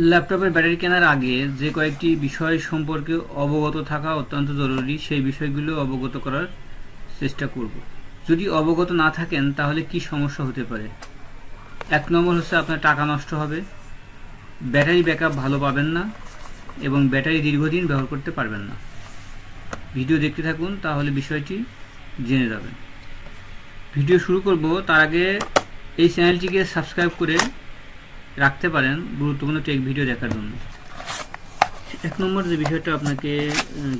ল্যাপটপের ব্যাটারি কেনার আগে যে কয়েকটি বিষয় সম্পর্কে অবগত থাকা অত্যন্ত জরুরি, সেই বিষয়গুলো অবগত করার চেষ্টা করব। যদি অবগত না থাকেন তাহলে কি সমস্যা হতে পারে? 1 নম্বর হচ্ছে আপনার টাকা নষ্ট হবে, ব্যাটারি ব্যাকআপ ভালো পাবেন না এবং ব্যাটারি দীর্ঘদিন ব্যবহার করতে পারবেন না। ভিডিও দেখতে থাকুন, তাহলে বিষয়টি জেনে যাবেন। ভিডিও শুরু করব তার আগে এই চ্যানেলটিকে সাবস্ক্রাইব করে রাখতে পারেন গুরুত্বপূর্ণ টেক ভিডিও দেখার জন্য। 1 নম্বর যে বিষয়টা আপনাকে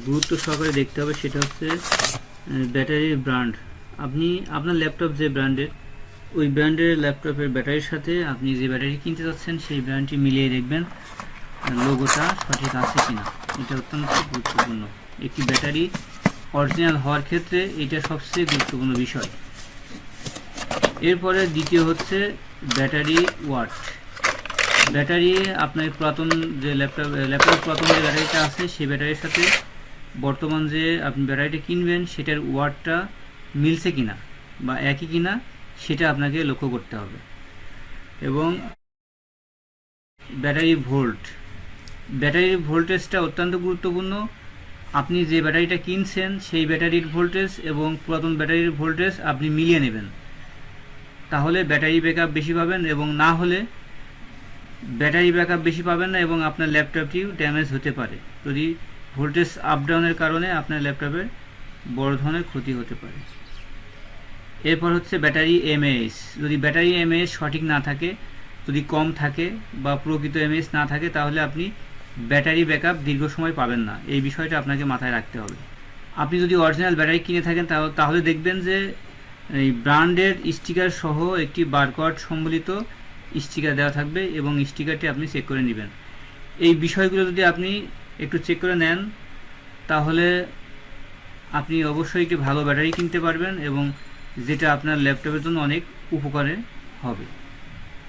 গুরুত্ব সহকারে দেখতে হবে সেটা হচ্ছে ব্যাটারির ব্র্যান্ড। আপনি আপনার ল্যাপটপ যে ব্র্যান্ডের, ওই ব্র্যান্ডের ল্যাপটপের ব্যাটারির সাথে আপনি যে ব্যাটারি কিনতে যাচ্ছেন সেই ব্র্যান্ডটি মিলিয়ে দেখবেন লোগোটা সঠিক আছে কিনা। এটা অত্যন্ত গুরুত্বপূর্ণ। একটি ব্যাটারি অরিজিনাল হওয়ার ক্ষেত্রে এটা সবচেয়ে গুরুত্বপূর্ণ বিষয়। এরপরে দ্বিতীয় হচ্ছে ব্যাটারি ওয়াট। ব্যাটারি আপনার পুরাতন যে ল্যাপটপের পুরাতন যে ব্যাটারিটা আছে সেই ব্যাটারির সাথে বর্তমান যে আপনি ব্যাটারিটা কিনবেন সেটার ওয়াটটা মিলছে কিনা বা একই কিনা সেটা আপনাকে লক্ষ্য করতে হবে। এবং ব্যাটারির ভোল্টেজটা অত্যন্ত গুরুত্বপূর্ণ। আপনি যে ব্যাটারিটা কিনছেন সেই ব্যাটারির ভোল্টেজ এবং পুরাতন ব্যাটারির ভোল্টেজ আপনি মিলিয়ে নেবেন, তাহলে ব্যাটারি ব্যাকআপ বেশি পাবেন। এবং না হলে ব্যাটারি ব্যাকআপ বেশি পাবেন না এবং আপনার ল্যাপটপটিও ড্যামেজ হতে পারে। যদি ভোল্টেজ আপ ডাউনের কারণে আপনার ল্যাপটপের বড় ধরনের ক্ষতি হতে পারে। এরপর হচ্ছে ব্যাটারি এমএএইচ। যদি ব্যাটারি এমএএইচ সঠিক না থাকে, যদি কম থাকে বা প্রকৃত এমএএইচ না থাকে, তাহলে আপনি ব্যাটারি ব্যাকআপ দীর্ঘ সময় পাবেন না। এই বিষয়টা আপনাকে মাথায় রাখতে হবে। আপনি যদি অরিজিনাল ব্যাটারি কিনে থাকেন তাহলে দেখবেন যে এই ব্র্যান্ডের স্টিকার সহ একটি বারকোড সম্বলিত স্টিকার দেওয়া থাকবে এবং স্টিকারটি আপনি চেক করে নেবেন। এই বিষয়গুলো যদি আপনি একটু চেক করে নেন তাহলে আপনি অবশ্যই একটি ভালো ব্যাটারি কিনতে পারবেন এবং যেটা আপনার ল্যাপটপের জন্য অনেক উপকারে হবে।